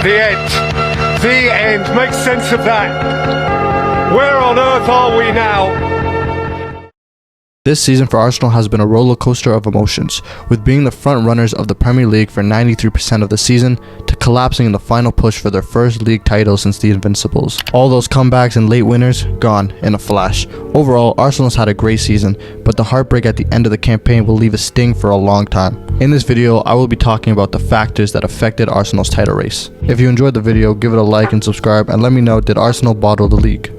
The end. The end. Make sense of that. Where on earth are we now? This season for Arsenal has been a roller coaster of emotions, with being the front runners of the Premier League for 93% of the season to collapsing in the final push for their first league title since the Invincibles. All those comebacks and late winners gone in a flash. Overall, Arsenal's had a great season, but the heartbreak at the end of the campaign will leave a sting for a long time. In this video, I will be talking about the factors that affected Arsenal's title race. If you enjoyed the video, give it a like and subscribe, and let me know, did Arsenal bottle the league?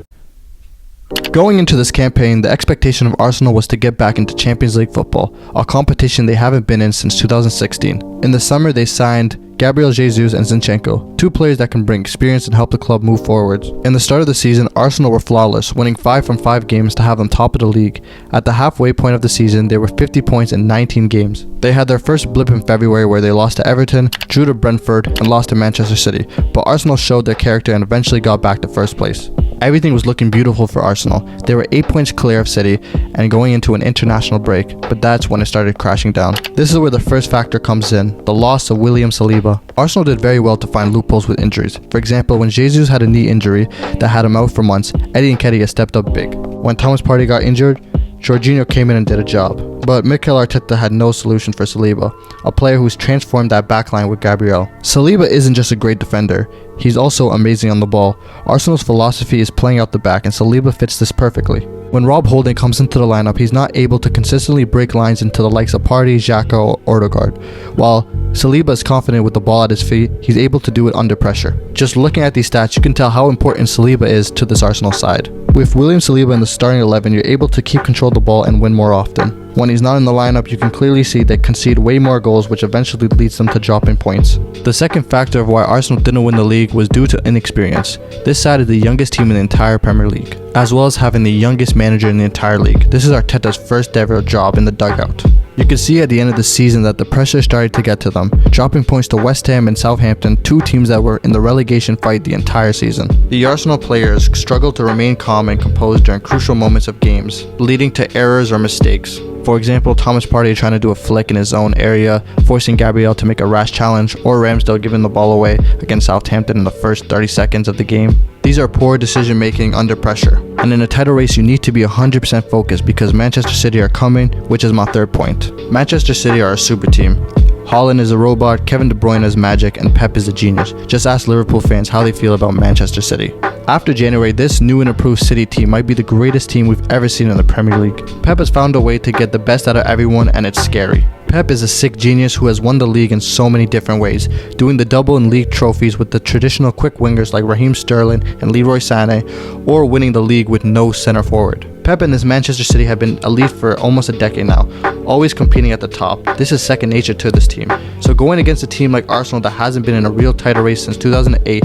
Going into this campaign, the expectation of Arsenal was to get back into Champions League football, a competition they haven't been in since 2016. In the summer, they signed Gabriel Jesus and Zinchenko, two players that can bring experience and help the club move forwards. In the start of the season, Arsenal were flawless, winning 5 from 5 games to have them top of the league. At the halfway point of the season, they were 50 points in 19 games. They had their first blip in February where they lost to Everton, drew to Brentford, and lost to Manchester City, but Arsenal showed their character and eventually got back to first place. Everything was looking beautiful for Arsenal. They were 8 points clear of City and going into an international break, but that's when it started crashing down. This is where the first factor comes in, the loss of William Saliba. Arsenal did very well to find loopholes with injuries. For example, when Jesus had a knee injury that had him out for months, Eddie Nketiah stepped up big. When Thomas Partey got injured, Jorginho came in and did a job. But Mikel Arteta had no solution for Saliba, a player who's transformed that backline with Gabriel. Saliba isn't just a great defender, he's also amazing on the ball. Arsenal's philosophy is playing out the back, and Saliba fits this perfectly. When Rob Holding comes into the lineup, he's not able to consistently break lines into the likes of Partey, Xhaka, or Odegaard. While Saliba is confident with the ball at his feet, he's able to do it under pressure. Just looking at these stats, you can tell how important Saliba is to this Arsenal side. With William Saliba in the starting 11, you're able to keep control of the ball and win more often. When he's not in the lineup, you can clearly see they concede way more goals, which eventually leads them to dropping points. The second factor of why Arsenal didn't win the league was due to inexperience. This side is the youngest team in the entire Premier League, as well as having the youngest manager in the entire league. This is Arteta's first ever job in the dugout. You can see at the end of the season that the pressure started to get to them, dropping points to West Ham and Southampton, two teams that were in the relegation fight the entire season. The Arsenal players struggled to remain calm and composed during crucial moments of games, leading to errors or mistakes. For example, Thomas Partey trying to do a flick in his own area, forcing Gabriel to make a rash challenge, or Ramsdale giving the ball away against Southampton in the first 30 seconds of the game. These are poor decision making under pressure. And in a title race, you need to be 100% focused because Manchester City are coming, which is my third point. Manchester City are a super team. Haaland is a robot, Kevin De Bruyne is magic, and Pep is a genius. Just ask Liverpool fans how they feel about Manchester City. After January, this new and improved City team might be the greatest team we've ever seen in the Premier League. Pep has found a way to get the best out of everyone, and it's scary. Pep is a sick genius who has won the league in so many different ways, doing the double in league trophies with the traditional quick wingers like Raheem Sterling and Leroy Sané, or winning the league with no center forward. Pep and his Manchester City have been elite for almost a decade now, always competing at the top. This is second nature to this team. So going against a team like Arsenal that hasn't been in a real title race since 2008,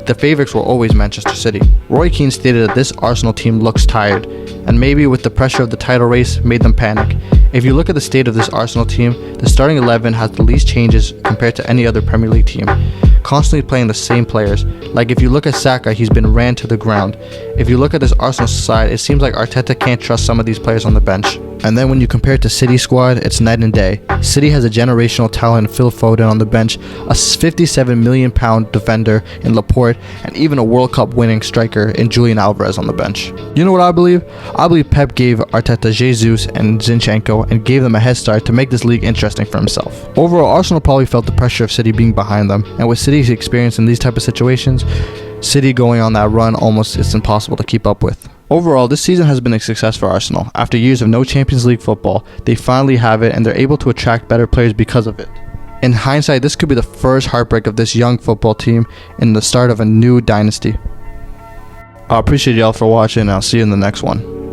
the favorites were always Manchester City. Roy Keane stated that this Arsenal team looks tired, and maybe with the pressure of the title race made them panic. If you look at the state of this Arsenal team, the starting 11 has the least changes compared to any other Premier League team, constantly playing the same players. Like if you look at Saka, he's been ran to the ground. If you look at this Arsenal side, it seems like Arteta can't trust some of these players on the bench. And then when you compare it to City's squad, it's night and day. City has a generational talent in Phil Foden on the bench, a £57 million defender in Laporte, and even a World Cup winning striker in Julian Alvarez on the bench. You know what I believe? I believe Pep gave Arteta Jesus and Zinchenko and gave them a head start to make this league interesting for himself. Overall, Arsenal probably felt the pressure of City being behind them, and with City's experience in these type of situations, City going on that run almost it's impossible to keep up with. Overall, this season has been a success for Arsenal. After years of no Champions League football, they finally have it and they're able to attract better players because of it. In hindsight, this could be the first heartbreak of this young football team in the start of a new dynasty. I appreciate y'all for watching and I'll see you in the next one.